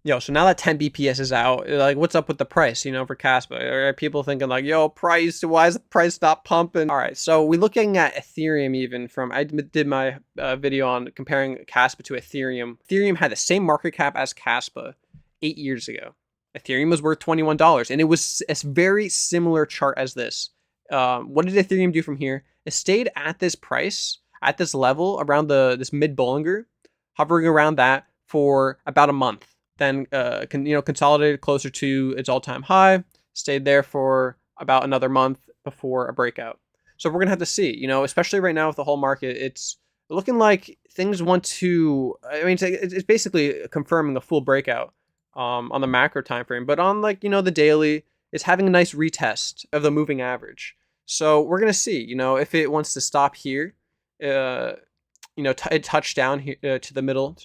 Yo, so now that 10 BPS is out, like, what's up with the price, for Kaspa? Are people thinking like, yo, price, why is the price not pumping? All right, so we're looking at Ethereum even from, I did my video on comparing Kaspa to Ethereum. Ethereum had the same market cap as Kaspa 8 years ago. Ethereum was worth $21, and it was a very similar chart as this. What did Ethereum do from here? It stayed at this price, at this level, around this mid-Bollinger, hovering around that for about a month. Then consolidated closer to its all-time high, stayed there for about another month before a breakout. So we're gonna have to see, especially right now with the whole market, it's looking like things want to. I mean, it's basically confirming a full breakout on the macro time frame, but on the daily, it's having a nice retest of the moving average. So we're gonna see, if it wants to stop here, it touched down here to the middle,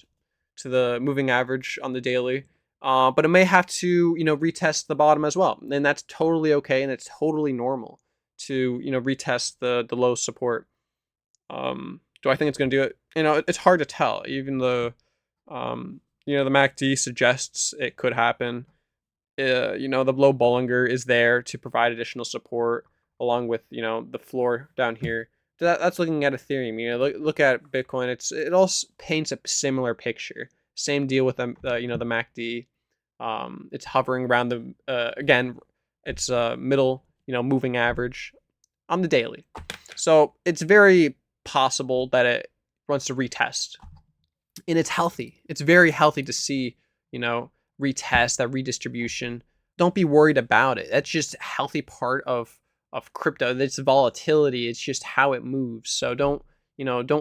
to the moving average on the daily. But it may have to, retest the bottom as well. And that's totally okay. And it's totally normal to, retest the low support. Do I think it's going to do it? It's hard to tell, even though, the MACD suggests it could happen. The low Bollinger is there to provide additional support along with, the floor down here. That's looking at Ethereum. Look at Bitcoin. It all paints a similar picture. Same deal with the the MACD. It's hovering around the again. It's middle moving average on the daily. So it's very possible that it wants to retest, and it's healthy. It's very healthy to see retest that redistribution. Don't be worried about it. That's just a healthy part of crypto. It's volatility. It's just how it moves. So don't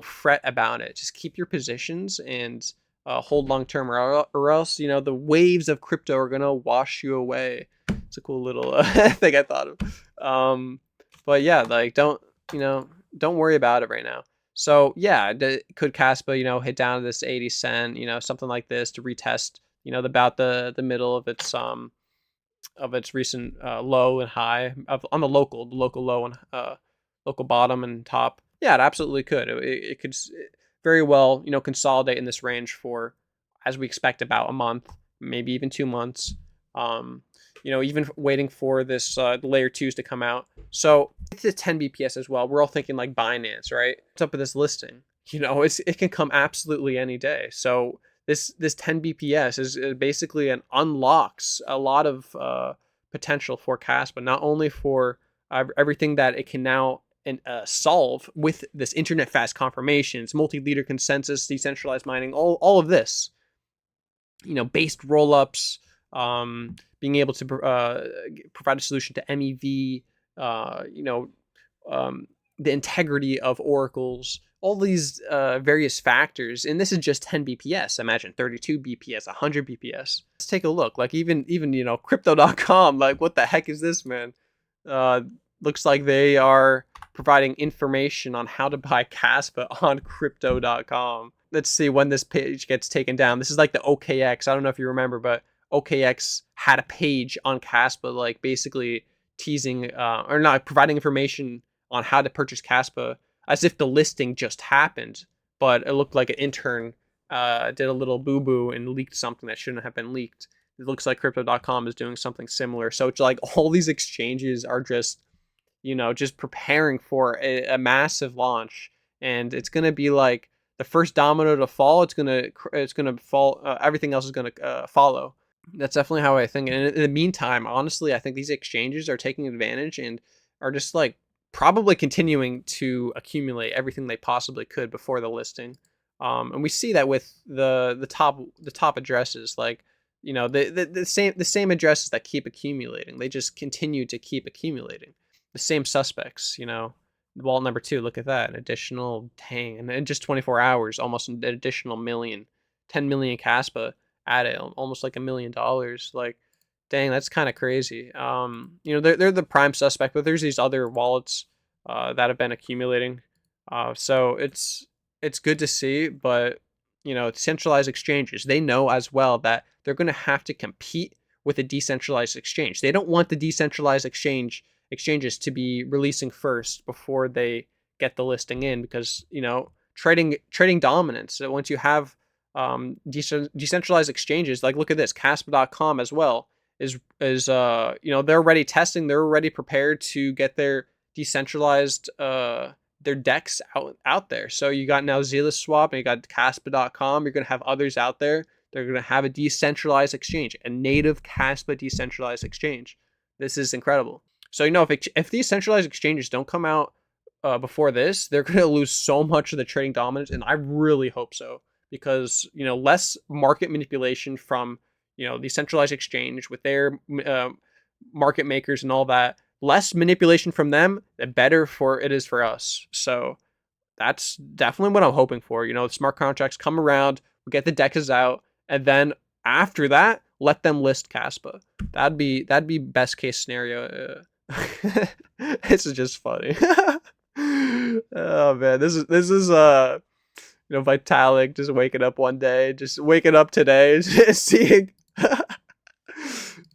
fret about it. Just keep your positions and hold long term, or else the waves of crypto are gonna wash you away. It's a cool little thing I thought of. But yeah, don't worry about it right now. So yeah, could Kaspa hit down to this 80 cent, something like this to retest about the middle of its recent low and high on the local low and local bottom and top. Yeah, it absolutely could. It could very well consolidate in this range for, as we expect, about a month, maybe even 2 months. Even waiting for this layer 2s to come out. So it's a 10 BPS as well. We're all thinking like Binance, right? What's up with this listing? It can come absolutely any day. So this 10 BPS is basically unlocks a lot of potential for Kaspa, not only for everything that it can now solve with this internet fast confirmations, multi-leader consensus, decentralized mining, all of this, based rollups, being able to provide a solution to MEV, the integrity of oracles, all these various factors. And this is just 10 BPS. Imagine 32 BPS, 100 BPS. Let's take a look. Like even crypto.com, like what the heck is this, man? Looks like they are providing information on how to buy Kaspa on crypto.com. Let's see when this page gets taken down. This is like the OKX. I don't know if you remember, but OKX had a page on Kaspa, like basically teasing or not providing information on how to purchase Kaspa as if the listing just happened, but it looked like an intern did a little boo-boo and leaked something that shouldn't have been leaked. It looks like crypto.com is doing something similar. So it's like all these exchanges are just preparing for a massive launch, and it's gonna be like the first domino to fall. It's gonna fall. Everything else is gonna follow. That's definitely how I think. And in the meantime, honestly, I think these exchanges are taking advantage and are just like probably continuing to accumulate everything they possibly could before the listing. And we see that with the top addresses, like the same addresses that keep accumulating. They just continue to keep accumulating. The same suspects, wallet number 2, look at that, an additional, dang, and in just 24 hours, almost an additional 10 million Kaspa added, almost like $1 million. Like, dang, that's kind of crazy. They're the prime suspect, but there's these other wallets that have been accumulating. So it's good to see, but centralized exchanges, they know as well that they're going to have to compete with a decentralized exchange. They don't want the decentralized exchanges to be releasing first before they get the listing in, because trading dominance. So once you have decentralized exchanges. Like, look at this, Kaspa.com as well is they're already testing, they're already prepared to get their decentralized their decks out there. So you got now Zealous and you got Kaspa.com. You're gonna have others out there. They're gonna have a decentralized exchange, a native Kaspa decentralized exchange. This is incredible. So if these centralized exchanges don't come out before this, they're gonna lose so much of the trading dominance, and I really hope so, because less market manipulation from the centralized exchange with their market makers and all that, less manipulation from them, the better for it is for us. So that's definitely what I'm hoping for. The smart contracts come around, we get the DEXs out, and then after that, let them list Kaspa. That'd be best case scenario. This is just funny. Oh man, this is Vitalik just waking up one day, just waking up today, seeing.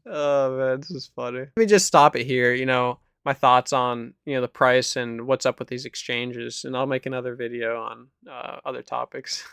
Oh man, this is funny. Let me just stop it here. My thoughts on the price and what's up with these exchanges, and I'll make another video on other topics.